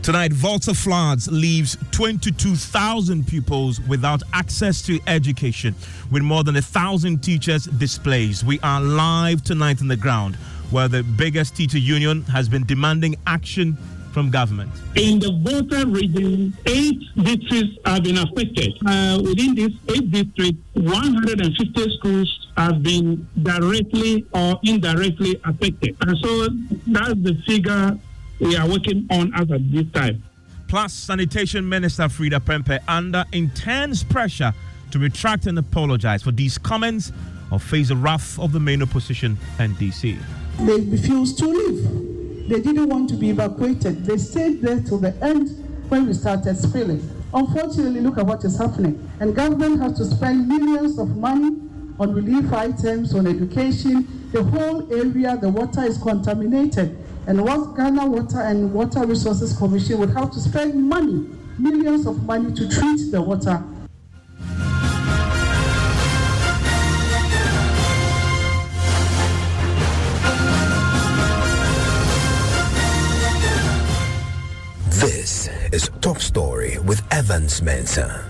Tonight, Volta floods leaves 22,000 pupils without access to education, with more than 1,000 teachers displaced. We are live tonight on the ground, where the biggest teacher union has been demanding action from government. In the Volta region, 8 districts have been affected. Within these 8 districts, 150 schools have been directly or indirectly affected. And so that's the figure we are working on as at this time. Plus, Sanitation Minister Frida Prempeh under intense pressure to retract and apologize for these comments or face the wrath of the main opposition, NDC. They refused to leave. They didn't want to be evacuated. They stayed there till the end when we started spilling. Unfortunately, look at what is happening. And government has to spend millions of money on relief items, on education. The whole area, the water is contaminated. And what Ghana Water and Water Resources Commission would have to spend money, millions of money to treat the water. This is Top Story with Evans Mensah.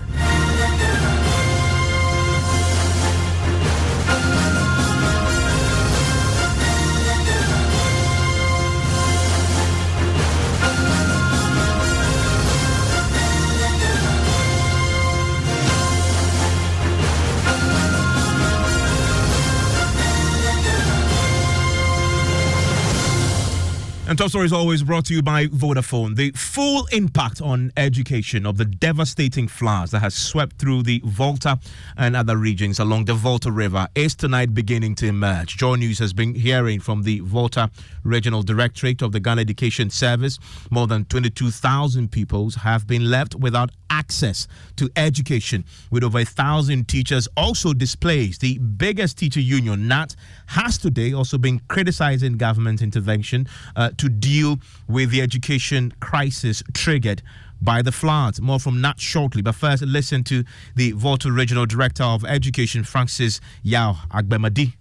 And Top Story is always brought to you by Vodafone. The full impact on education of the devastating floods that has swept through the Volta and other regions along the Volta River is tonight beginning to emerge. Joy News has been hearing from the Volta Regional Directorate of the Ghana Education Service. More than 22,000 pupils have been left without access to education, with over 1,000 teachers also displaced. The biggest teacher union, NAT, has today also been criticizing government intervention to deal with the education crisis triggered by the floods. More from NAT shortly, but first listen to the Volta Regional Director of Education, Francis Yao Agbemadi.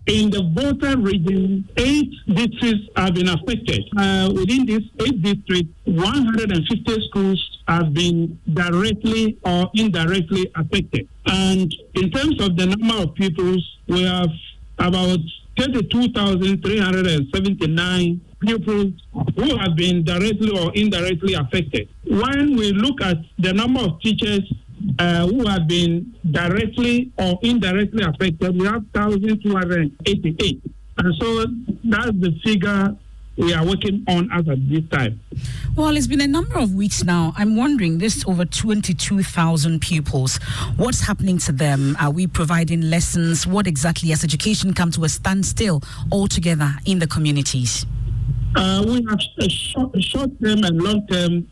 In the Volta region, 8 districts have been affected. Within these 8 districts, 150 schools have been directly or indirectly affected. And in terms of the number of pupils, we have about 32,379 pupils who have been directly or indirectly affected. When we look at the number of teachers who have been directly or indirectly affected, we have 1,288. And so that's the figure we are working on as at this time. Well, it's been a number of weeks now. I'm wondering, this over 22,000 pupils, what's happening to them? Are we providing lessons? What exactly has education come to a standstill altogether in the communities? We have a short-term and long-term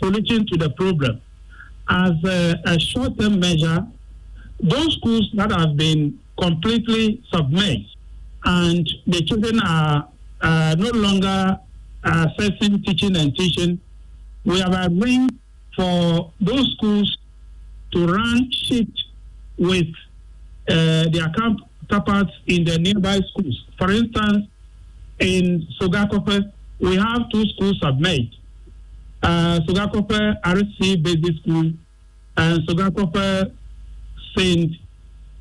solution to the problem. As a short-term measure, those schools that have been completely submerged and the children are no longer accessing teaching and teaching, we have arranged for those schools to run shift with their counterparts in the nearby schools. For instance, in Sogakope, we have 2 schools submerged. Sogakope RC Basic School and Sogakope St.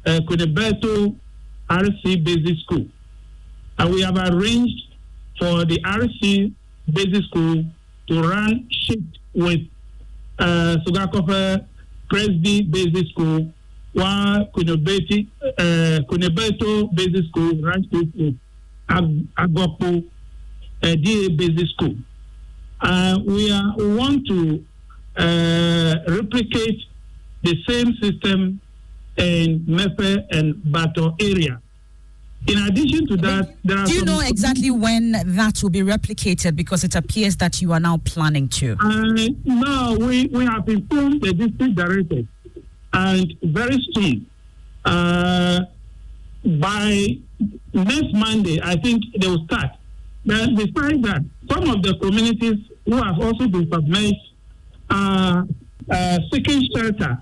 Kunebeto RC Basic School. And we have arranged for the RC Basic School to run shift with Sogakope Presby Basic School, while Kunebeto Basic School runs shift with Agopo DA Basic School. We want to replicate the same system in Mepe and Bato area. In addition to that, there are. Do you know exactly when that will be replicated? Because it appears that you are now planning to. No, we have informed the district director, and very soon, by next Monday, I think they will start. Then, besides that, some of the communities who have also been submerged are seeking shelter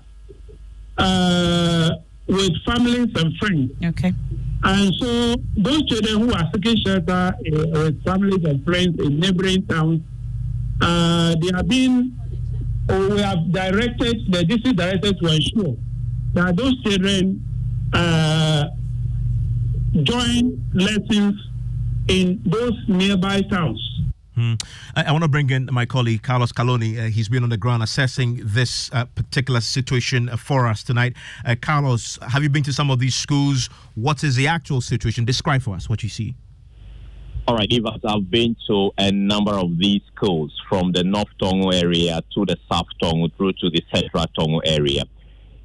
with families and friends. Okay. And so those children who are seeking shelter with families and friends in neighboring towns, they have been, or we have directed, the district directed to ensure that those children join lessons in those nearby towns. I want to bring in my colleague, Carlos Caloni. He's been on the ground assessing this particular situation for us tonight. Carlos, have you been to some of these schools? What is the actual situation? Describe for us what you see. All right, Evans, I've been to a number of these schools from the North Tongu area to the South Tongu through to the Central Tongu area.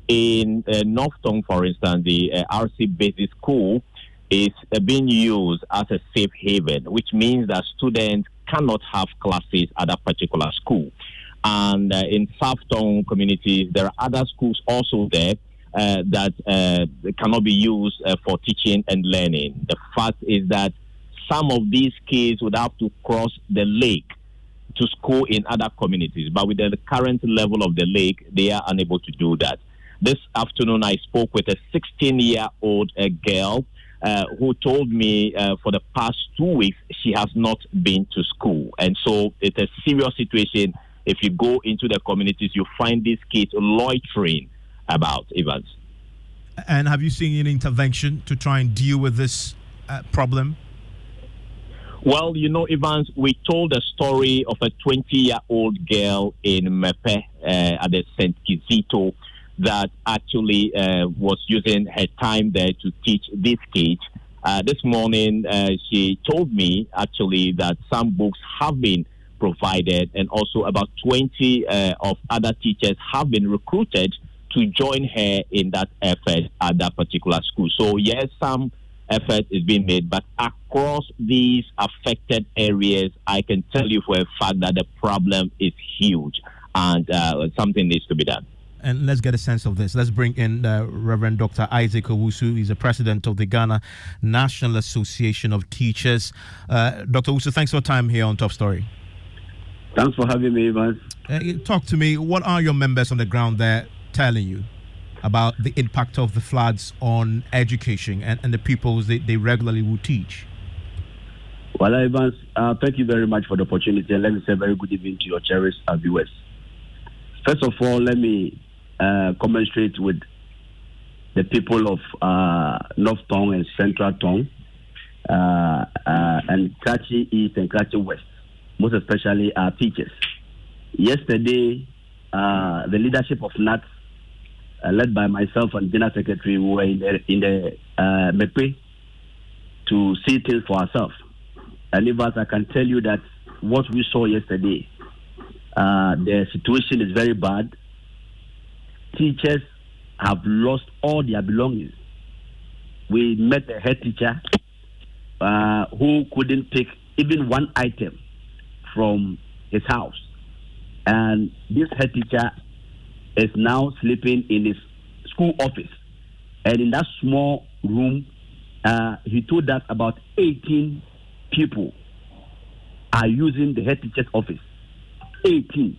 In North Tongu, for instance, the RC Basic School is being used as a safe haven, which means that students cannot have classes at a particular school. And in South Tongu communities, there are other schools also there that cannot be used for teaching and learning. The fact is that some of these kids would have to cross the lake to school in other communities, but with the current level of the lake, they are unable to do that. This afternoon, I spoke with a 16-year-old girl who told me for the past 2 weeks she has not been to school. And so it's a serious situation. If you go into the communities, you find these kids loitering about, Evans. And have you seen any intervention to try and deal with this problem? Well, you know, Evans, we told the story of a 20-year-old girl in Mepe at the St. Kizito that actually was using her time there to teach these kids. This morning, she told me actually that some books have been provided, and also about 20 of other teachers have been recruited to join her in that effort at that particular school. So yes, some effort is being made, but across these affected areas, I can tell you for a fact that the problem is huge, and something needs to be done. And let's get a sense of this. Let's bring in Reverend Dr. Isaac Owusu. He's the president of the Ghana National Association of Teachers. Dr. Owusu, thanks for your time here on Top Story. Thanks for having me, Evans. Talk to me. What are your members on the ground there telling you about the impact of the floods on education and the pupils they regularly will teach? Well, Evans, thank you very much for the opportunity. And let me say very good evening to your cherished viewers. First of all, let me commensurate with the people of North Tongue and Central Tongue and Karachi East and Karachi West, most especially our teachers. Yesterday, the leadership of NAT, led by myself and General Secretary, we were in the Mepe to see things for ourselves. And if I can tell you that what we saw yesterday, the situation is very bad. Teachers have lost all their belongings. We met a head teacher who couldn't take even one item from his house. And this head teacher is now sleeping in his school office. And in that small room, he told us about 18 people are using the head teacher's office. 18.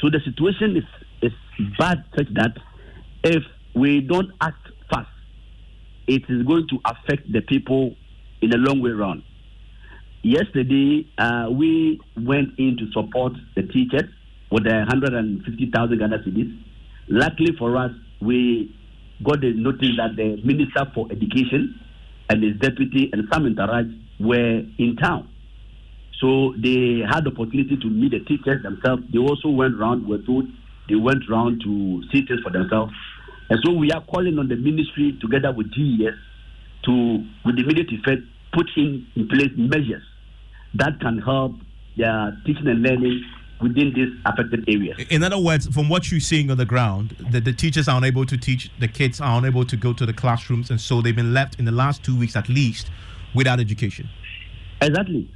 So the situation is bad such that if we don't act fast, it is going to affect the people in the long way round. Yesterday, we went in to support the teachers with 150,000 Ghana cedis. Luckily for us, we got the notice that the Minister for Education and his deputy and some entourage were in town. So they had the opportunity to meet the teachers themselves. They also went round, were told they went round to see things for themselves. And so we are calling on the ministry together with GES to, with immediate effect, put in place measures that can help their teaching and learning within these affected areas. In other words, from what you're seeing on the ground, the teachers are unable to teach, the kids are unable to go to the classrooms, and so they've been left in the last 2 weeks at least without education. Exactly.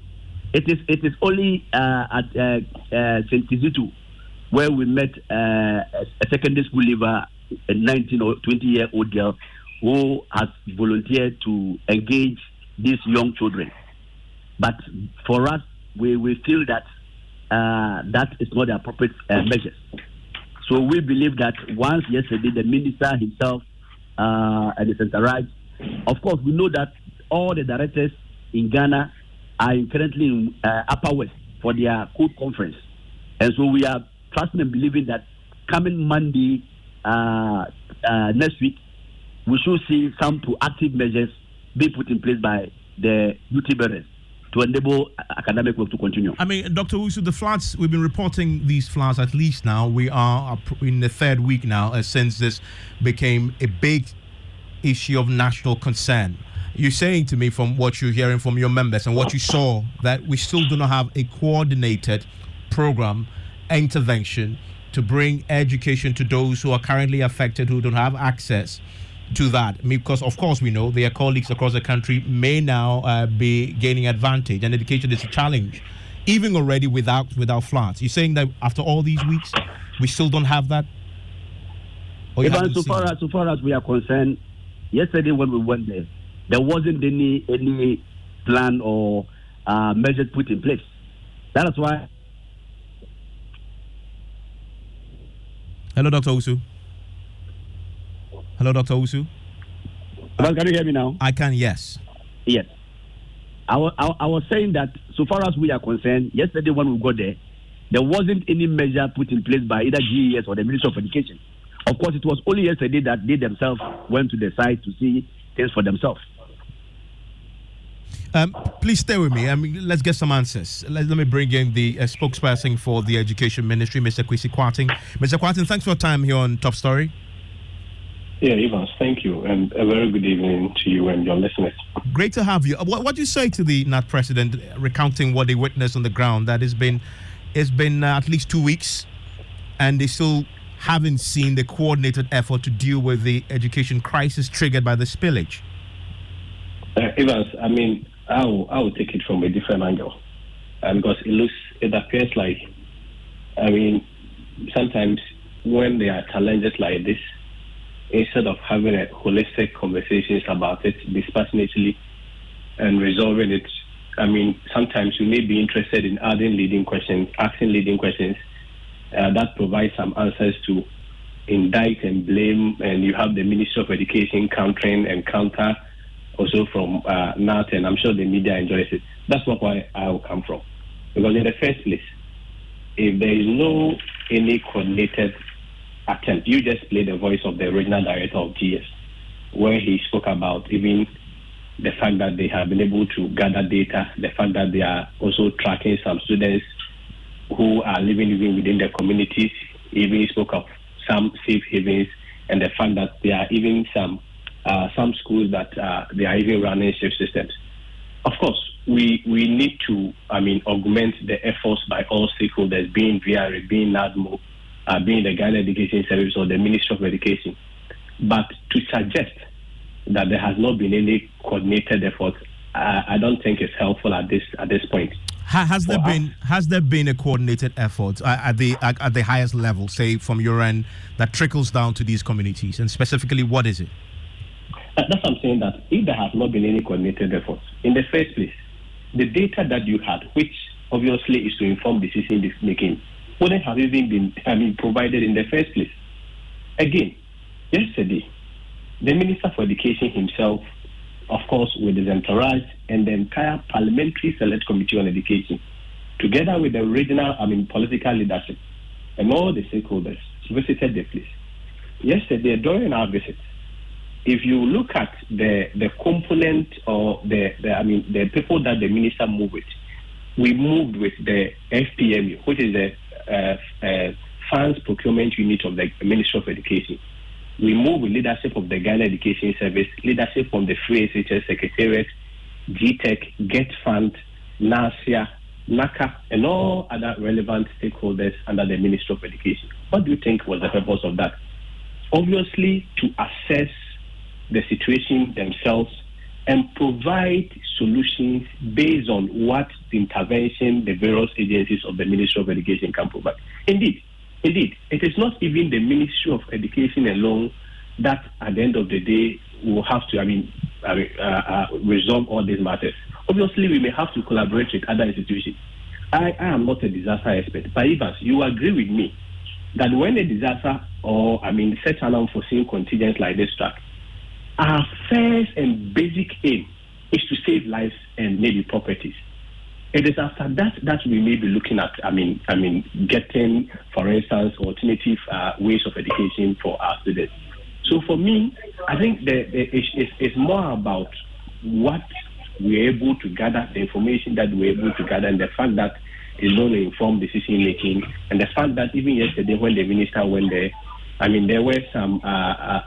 It is only at St. Kizito where we met a secondary school leaver, a 19 or 20-year-old girl who has volunteered to engage these young children. But for us, we feel that that is not the appropriate measures. So we believe that once yesterday the minister himself and his entourage Of course, we know that all the directors in Ghana are currently in Upper West for their code conference. And so we are trusting and believing that coming Monday next week, we should see some proactive measures be put in place by the duty bearers to enable academic work to continue. I mean, Dr. Usu, the floods, we've been reporting these floods at least now. We are in the third week now since this became a big issue of national concern. You're saying to me from what you're hearing from your members and what you saw that we still do not have a coordinated program intervention to bring education to those who are currently affected, who don't have access to that, because of course we know their colleagues across the country may now be gaining advantage, and education is a challenge even already without floods. You're saying that after all these weeks we still don't have that? Even so far as we are concerned, yesterday when we went there wasn't any plan or measures put in place. That is why. Hello, Dr. Usu. Hello, Dr. Usu. Can you hear me now? I can, yes. Yes. I was saying that so far as we are concerned, yesterday when we got there wasn't any measure put in place by either GES or the Ministry of Education. Of course, it was only yesterday that they themselves went to the site to see things for themselves. Please stay with me. I mean, let's get some answers. Let me bring in the spokesperson for the Education Ministry, Mr. Kwesi Kwarteng. Mr. Kwarteng, thanks for your time here on Top Story. Yeah, Evans, thank you, and a very good evening to you and your listeners. Great to have you. What do you say to the NAT president recounting what they witnessed on the ground? That it's been at least 2 weeks, and they still haven't seen the coordinated effort to deal with the education crisis triggered by the spillage. Evans, I mean, I will take it from a different angle, because it appears like, I mean, sometimes when there are challenges like this, instead of having a holistic conversations about it dispassionately and resolving it, I mean, sometimes you may be interested in asking leading questions that provide some answers to indict and blame, and you have the Ministry of Education countering and counter also from NAT, and I'm sure the media enjoys it. That's not why I will come from. Because in the first place, if there is no any coordinated attempt, you just play the voice of the original director of GS, where he spoke about even the fact that they have been able to gather data, the fact that they are also tracking some students who are living even within their communities. Even he spoke of some safe havens, and the fact that there are even some schools that they are even running safe systems. Of course, we need to, augment the efforts by all stakeholders, being VRA, being NADMO, being the Ghana Education Service or the Ministry of Education. But to suggest that there has not been any coordinated effort, I don't think it's helpful at this point. Has there been a coordinated effort at the highest level, say from your end, that trickles down to these communities? And specifically, what is it? That's what I'm saying, that if there has not been any coordinated efforts, in the first place, the data that you had, which obviously is to inform decision making, wouldn't have even been provided in the first place. Again, yesterday, the Minister for Education himself, of course, with his entourage and the entire Parliamentary Select Committee on Education, together with the regional, political leadership and all the stakeholders, visited the place. Yesterday, during our visit, if you look at the component or the people that the minister moved with, we moved with the FPMU, which is the Funds Procurement Unit of the Ministry of Education. We moved with leadership of the Ghana Education Service, leadership from the Free SHS Secretariat, GTEC, Get Fund, NASIA, NACA, and all other relevant stakeholders under the Ministry of Education. What do you think was the purpose of that? Obviously, to assess the situation themselves and provide solutions based on what the intervention the various agencies of the Ministry of Education can provide. Indeed, it is not even the Ministry of Education alone that at the end of the day will have to resolve all these matters. Obviously, we may have to collaborate with other institutions. I am not a disaster expert, but Evans, you agree with me that when a disaster or such an unforeseen contingent like this strikes, our first and basic aim is to save lives and maybe properties. It is after that we may be looking at, getting, for instance, alternative ways of education for our students. So for me, I think it's more about what we're able to gather, the information that we're able to gather, and the fact that it's going to inform decision making, and the fact that even yesterday when the minister went there, there were some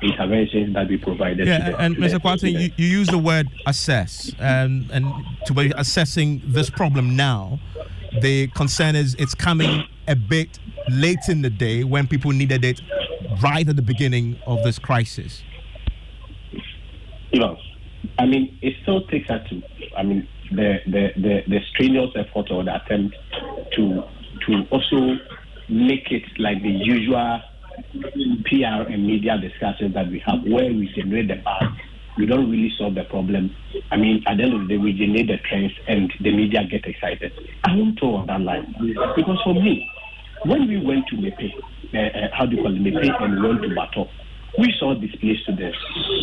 interventions that we provided. Yeah, and Mr. Kwarteng, you use the word assess, and to be assessing this problem now, the concern is it's coming a bit late in the day when people needed it right at the beginning of this crisis. It still takes us to, the strenuous effort or the attempt to also make it like the usual PR and media discussions that we have, where we generate the buzz. We don't really solve the problem. At the end of the day, we generate the trends and the media get excited. I won't go on that line. Because for me, when we went to Mepe, Mepe, and we went to Bato, we saw displaced students.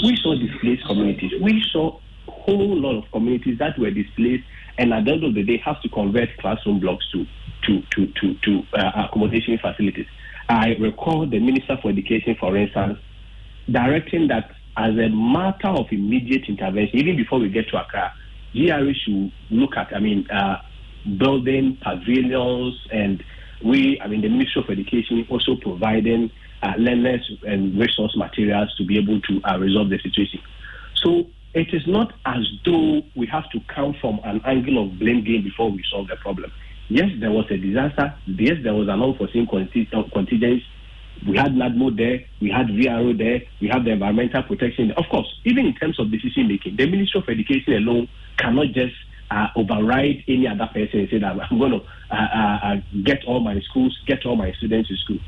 We saw displaced communities. We saw a whole lot of communities that were displaced, and at the end of the day, have to convert classroom blocks to accommodation facilities. I recall the Minister for Education, for instance, directing that as a matter of immediate intervention, even before we get to Accra, GRA should look at, building pavilions, and the Ministry of Education also providing learners and resource materials to be able to resolve the situation. So it is not as though we have to come from an angle of blame game before we solve the problem. Yes, there was a disaster. Yes, there was an unforeseen contingent. We had NADMO there. We had VRO there. We have the environmental protection there. Of course, even in terms of decision making, the Ministry of Education alone cannot just override any other person and say that I'm going to get all my students to school.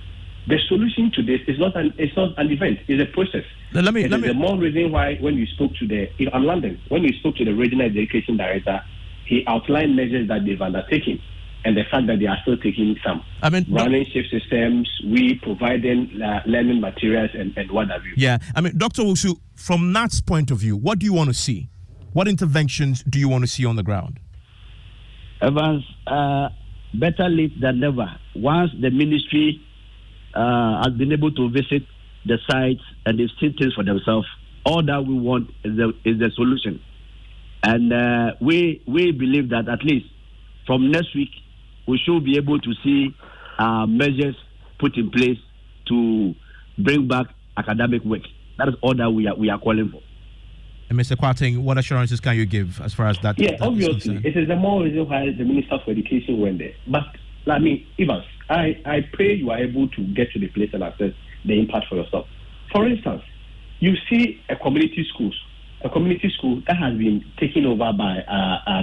The solution to this is not an event. It's a process. The more reason why when you spoke to when you spoke to the regional education director, he outlined measures that they've undertaken, and the fact that they are still taking some. Running shift systems, we providing learning materials and what have you. Yeah, Dr. Wusu, from Nat's point of view, what do you want to see? What interventions do you want to see on the ground? Evans, better late than never. Once the ministry has been able to visit the sites and they've seen things for themselves, all that we want is the solution. And we believe that at least from next week, we should be able to see measures put in place to bring back academic work. That is all that we are calling for. And Mr. Kwarteng, what assurances can you give as far as that? Yeah, obviously, it is the more reason why the Minister for Education went there. But, Evans, I pray you are able to get to the place and assess the impact for yourself. For instance, you see a community school that has been taken over by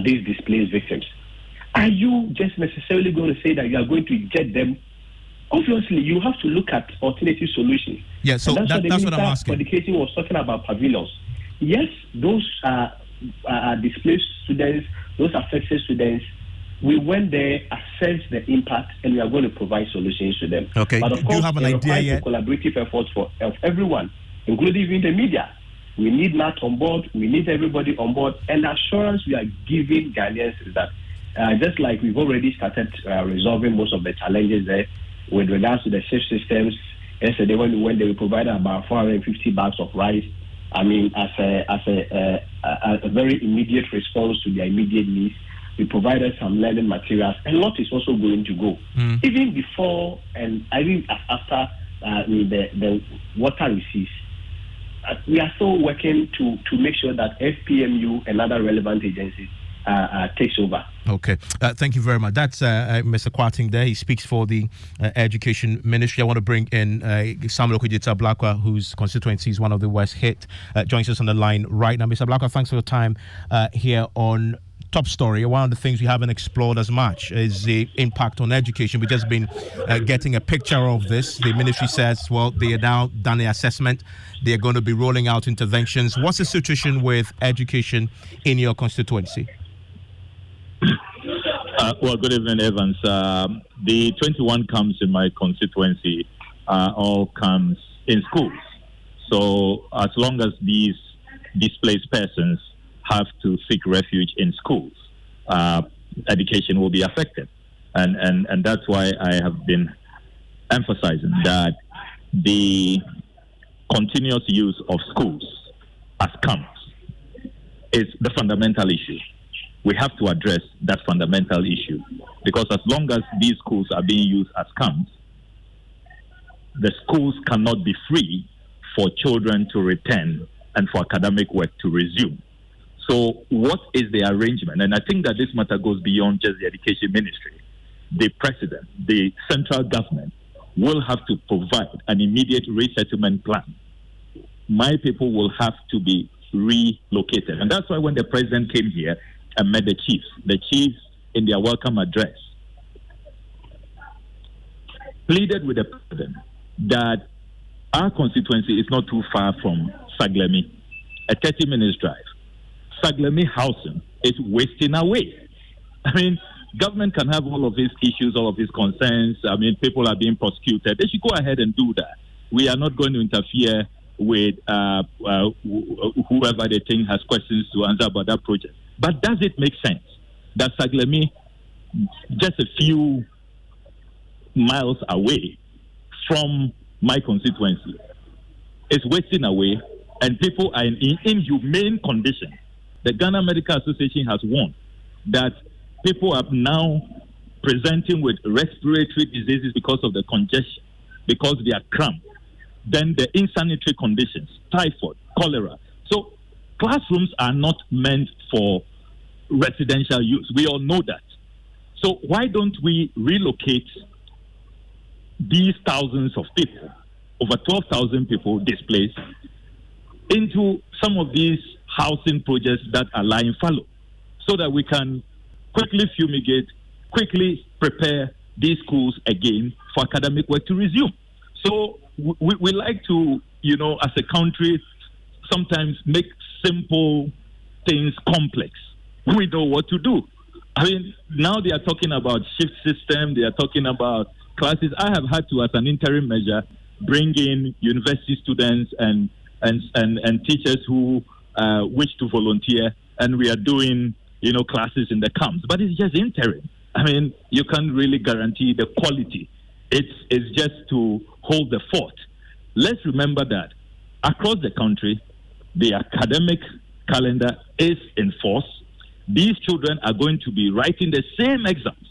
these displaced victims. Are you just necessarily going to say that you are going to get them? Obviously, you have to look at alternative solutions. Yeah, so that's what I'm asking. For Education was talking about pavilions. Yes, those displaced students, those affected students, we went there, assessed the impact, and we are going to provide solutions to them. Okay, but of course, do you have an idea yet? Collaborative efforts of everyone, including even the media. We need NAT on board. We need everybody on board. And the assurance we are giving Ghanaians is that just like we've already started resolving most of the challenges there with regards to the shift systems. Yesterday when we went there, we provided about 450 bags of rice. As a very immediate response to their immediate needs. We provided some learning materials. A lot is also going to go. Even before and even after the water receipts. We are still working to make sure that FPMU and other relevant agencies takes over. Okay. Thank you very much. That's Mr. Kwarteng there. He speaks for the Education Ministry. I want to bring in Samuel Okudita Blakwa, whose constituency is one of the worst hit. Joins us on the line right now. Mr. Blakwa, thanks for your time here on Top Story. One of the things we haven't explored as much is the impact on education. We've just been getting a picture of this. The ministry says, well, they are now done the assessment. They are going to be rolling out interventions. What's the situation with education in your constituency? Good evening, Evans. The 21 camps in my constituency all camps in schools. So as long as these displaced persons have to seek refuge in schools, education will be affected. And that's why I have been emphasizing that the continuous use of schools as camps is the fundamental issue. We have to address that fundamental issue, because as long as these schools are being used as camps, the schools cannot be free for children to return and for academic work to resume. So what is the arrangement? And I think that this matter goes beyond just the education ministry. The president, the central government, will have to provide an immediate resettlement plan. My people will have to be relocated. And that's why when the president came here and met the chiefs in their welcome address pleaded with the president that our constituency is not too far from Saglemi, a 30 minutes drive. Saglemi housing is wasting away. I mean, government can have all of these issues, all of these concerns. I mean, people are being prosecuted. They should go ahead and do that. We are not going to interfere with whoever they think has questions to answer about that project. But does it make sense that Saglemi, just a few miles away from my constituency, is wasting away and people are in inhumane condition? The Ghana Medical Association has warned that people are now presenting with respiratory diseases because of the congestion, because they are cramped. Then the insanitary conditions, typhoid, cholera. So classrooms are not meant for residential use. We all know that. So why don't we relocate these thousands of people, over 12,000 people displaced, into some of these housing projects that are lying fallow, so that we can quickly fumigate, quickly prepare these schools again for academic work to resume. So we like to, as a country, sometimes make simple things complex. We know what to do. I mean, now they are talking about shift system, they are talking about classes. I have had to, as an interim measure, bring in university students and teachers who wish to volunteer, and we are doing, classes in the camps. But it's just interim. I mean, you can't really guarantee the quality. It's just to hold the fort. Let's remember that across the country, the academic calendar is in force. These children are going to be writing the same exams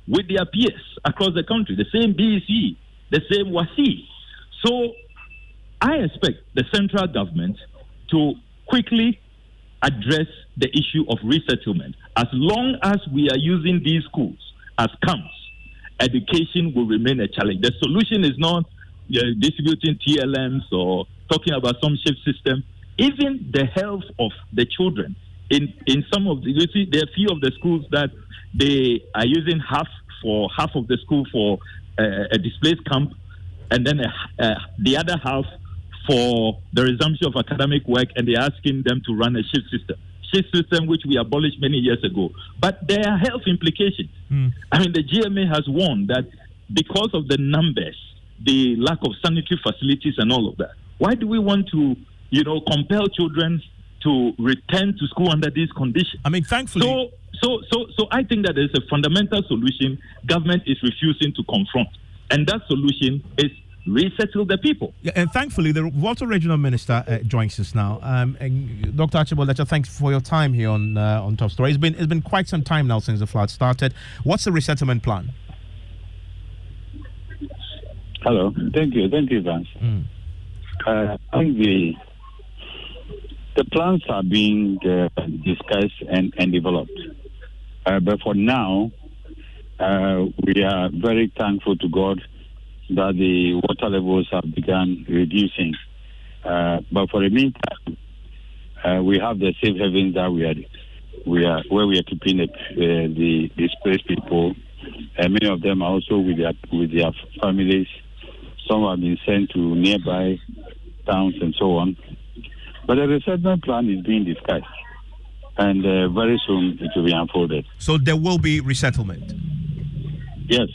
with their peers across the country, the same BEC, the same WASI. So I expect the central government to quickly address the issue of resettlement. As long as we are using these schools as camps, education will remain a challenge. The solution is not distributing TLMs or talking about some shift system. Even the health of the children in some of the, there are few of the schools that they are using half of the school for a displaced camp, and then the other half for the resumption of academic work, and they're asking them to run a shift system which we abolished many years ago. But there are health implications. I mean, the GMA has warned that because of the numbers, the lack of sanitary facilities and all of that, why do we want to, compel children to return to school under these conditions? I mean, thankfully. So I think that there's a fundamental solution government is refusing to confront. And that solution is resettle the people. Yeah, and thankfully, the Volta Regional Minister joins us now. And Dr. Archibald Letcher, thanks for your time here on Top Story. It's been quite some time now since the flood started. What's the resettlement plan? Hello. Thank you, Vance. I think the plans are being discussed and developed. But for now, we are very thankful to God that the water levels have begun reducing. But for the meantime, we have the safe havens that we are where we are keeping the displaced people. And many of them are also with their families. Some have been sent to nearby towns and so on. But the resettlement plan is being discussed, and very soon it will be unfolded. So there will be resettlement? Yes,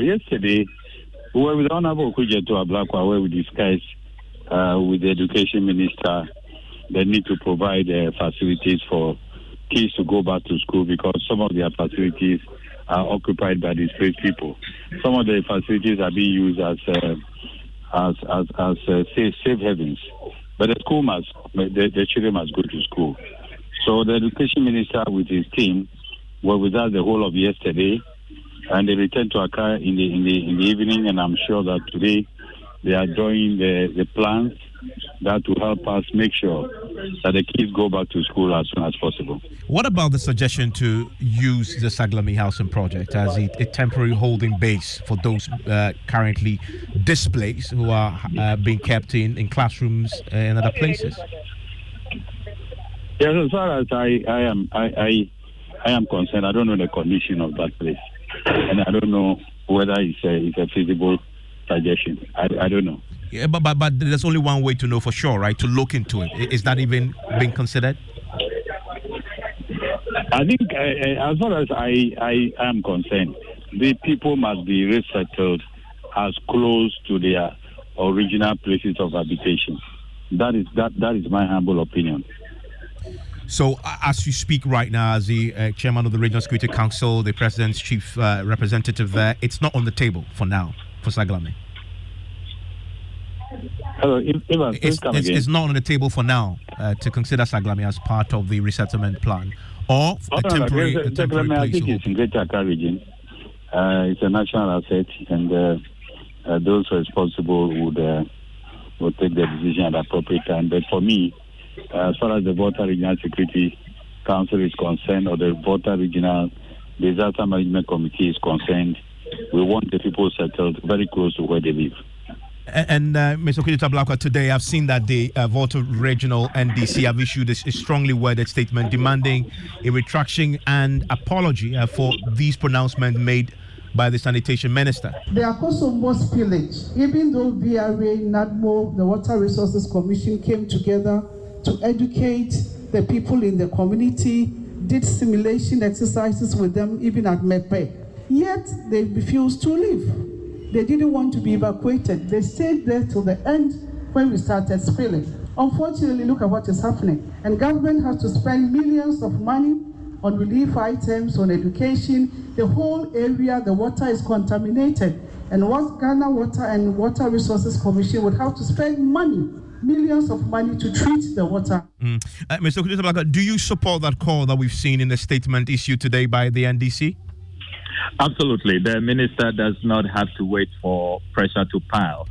yesterday we were with Honorable Kujeto Ablakwa, where we discussed with the education minister, they need to provide facilities for kids to go back to school, because some of their facilities are occupied by displaced people. Some of the facilities are being used as safe havens. But the children must go to school. So the education minister with his team were with us the whole of yesterday, and they returned to Accra in the evening, and I'm sure that today they are drawing the plans that will help us make sure that the kids go back to school as soon as possible. What about the suggestion to use the Saglami Housing Project as a temporary holding base for those currently displaced who are being kept in classrooms and other places? Yes, as far as I am concerned, I don't know the condition of that place, and I don't know whether it's a feasible suggestion. I don't know. Yeah, but there's only one way to know for sure, right? To look into it. Is that even being considered? I think, as far as I am concerned, the people must be resettled as close to their original places of habitation. That is my humble opinion. So, as you speak right now, as the chairman of the Regional Security Council, the president's chief representative there, it's not on the table for now for Saglami. Hello, it's not on the table for now to consider Saglami as part of the resettlement plan, or a temporary place. I think it's in Greater Accra region. It's a national asset, and those responsible would take the decision at the appropriate time. But for me, as far as the Volta Regional Security Council is concerned, or the Volta Regional Disaster Management Committee is concerned, we want the people settled very close to where they live. And Mr. Okudita-Blakwa, today I've seen that the Volta Regional NDC have issued a strongly worded statement demanding a retraction and apology for these pronouncements made by the sanitation minister. There are also more spillage. Even though VRA, NADMO, the Water Resources Commission came together to educate the people in the community, did simulation exercises with them even at Mepe, yet they refused to leave. They didn't want to be evacuated. They stayed there till the end when we started spilling. Unfortunately, look at what is happening. And government has to spend millions of money on relief items, on education. The whole area, the water is contaminated. And what Ghana Water and Water Resources Commission would have to spend money, millions of money to treat the water. Mr. Okudita-Blakwa, do you support that call that we've seen in the statement issued today by the NDC? Absolutely. The minister does not have to wait for pressure to pile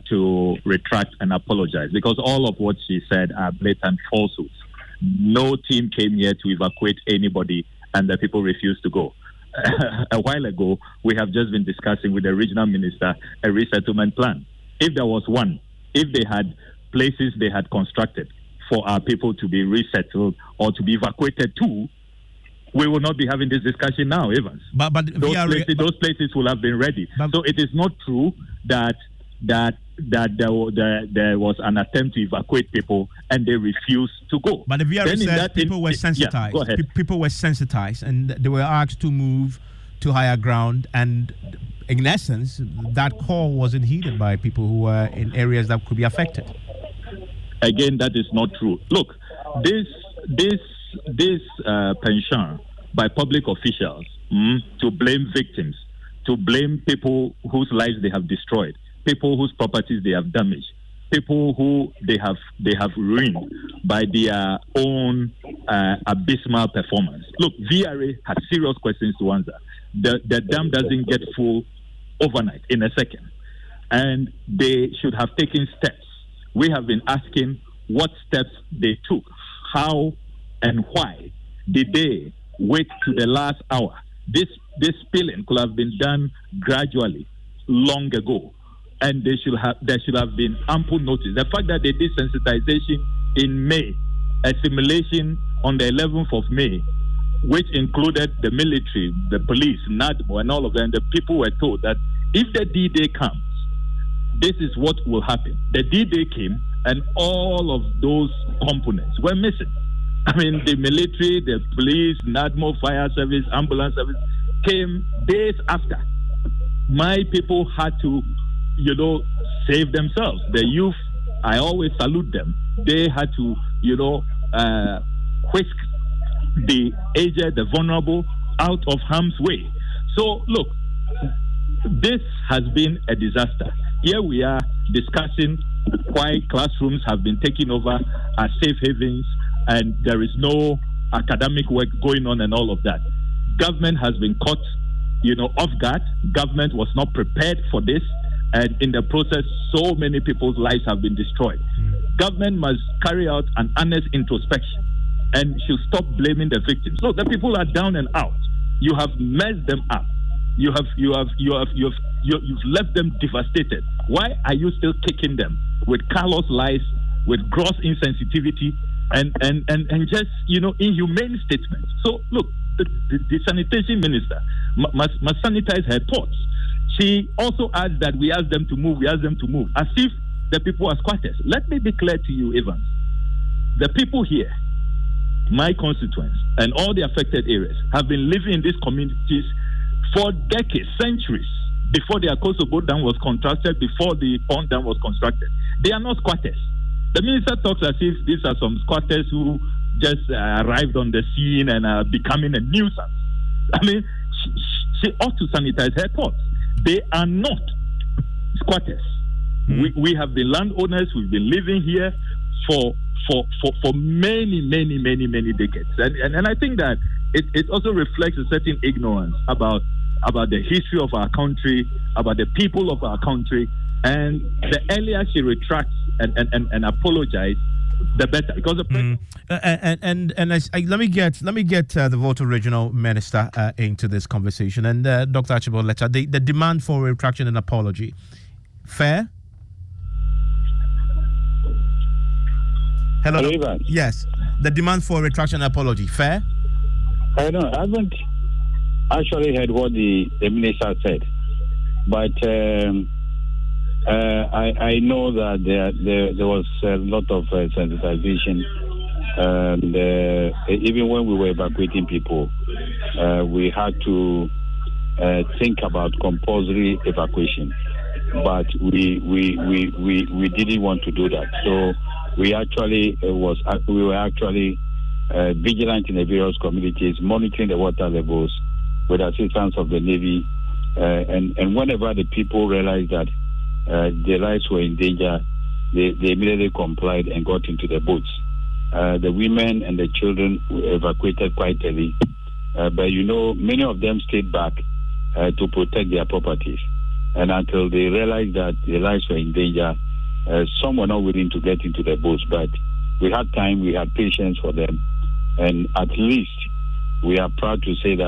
to retract and apologize, because all of what she said are blatant falsehoods. No team came here to evacuate anybody, and the people refused to go. A while ago, we have just been discussing with the regional minister a resettlement plan. If there was one, if they had places they had constructed for our people to be resettled or to be evacuated to, we will not be having this discussion now, Evans. But those places will have been ready. So it is not true that there was an attempt to evacuate people and they refused to go. But the VRA said people were sensitized. Yeah, go ahead. People were sensitized, and they were asked to move to higher ground. And in essence, that call wasn't heeded by people who were in areas that could be affected. Again, that is not true. Look, this penchant by public officials to blame victims, to blame people whose lives they have destroyed, people whose properties they have damaged, people who they have ruined by their own abysmal performance. Look, VRA has serious questions to answer. The dam doesn't get full overnight, in a second, and they should have taken steps. We have been asking what steps they took, how and why did they wait to the last hour? This spilling could have been done gradually, long ago, and there should have been ample notice. The fact that they did sensitization in May, a simulation on the 11th of May, which included the military, the police, NADMO, and all of them, the people were told that if the D-Day comes, this is what will happen. The D-Day came, and all of those components were missing. I mean, the military, the police, NADMO, fire service, ambulance service came days after. My people had to, save themselves. The youth I always salute them. They had to, whisk the aged, the vulnerable out of harm's way. So, look, this has been a disaster. Here we are discussing why classrooms have been taken over as safe havens and there is no academic work going on and all of that. Government has been caught, off guard. Government was not prepared for this. And in the process, so many people's lives have been destroyed. Government must carry out an honest introspection and should stop blaming the victims. Look, the people are down and out. You have messed them up. You've left them devastated. Why are you still kicking them with callous lies, with gross insensitivity, and just inhumane statements? So look, the sanitation minister must sanitize her thoughts. She also adds that we ask them to move, as if the people are squatters. Let me be clear to you, Evans. The people here, my constituents, and all the affected areas have been living in these communities for decades, centuries, before the Akosobo Dam was constructed, before the Pond Dam was constructed. They are not squatters. The minister talks as if these are some squatters who just arrived on the scene and are becoming a nuisance. I mean, she ought to sanitize her thoughts. They are not squatters. We have been landowners. We've been living here for many decades. And I think that it also reflects a certain ignorance about the history of our country, about the people of our country. And the earlier she retracts and apologizes, the better. Because the let me get the Volta Regional Minister into this conversation. And Dr. Archibald Letta, the demand for retraction and apology, fair? Hello. Yes, the demand for retraction and apology, fair? I haven't actually heard what the minister said, but I know that there was a lot of sensitization, and even when we were evacuating people, we had to think about compulsory evacuation, but we didn't want to do that. So we were actually vigilant in the various communities, monitoring the water levels with assistance of the Navy, and whenever the people realized that their lives were in danger, they immediately complied and got into the boats. The women and the children were evacuated quite early, but many of them stayed back to protect their properties. And until they realized that their lives were in danger, some were not willing to get into the boats. But we had time, we had patience for them, and at least we are proud to say that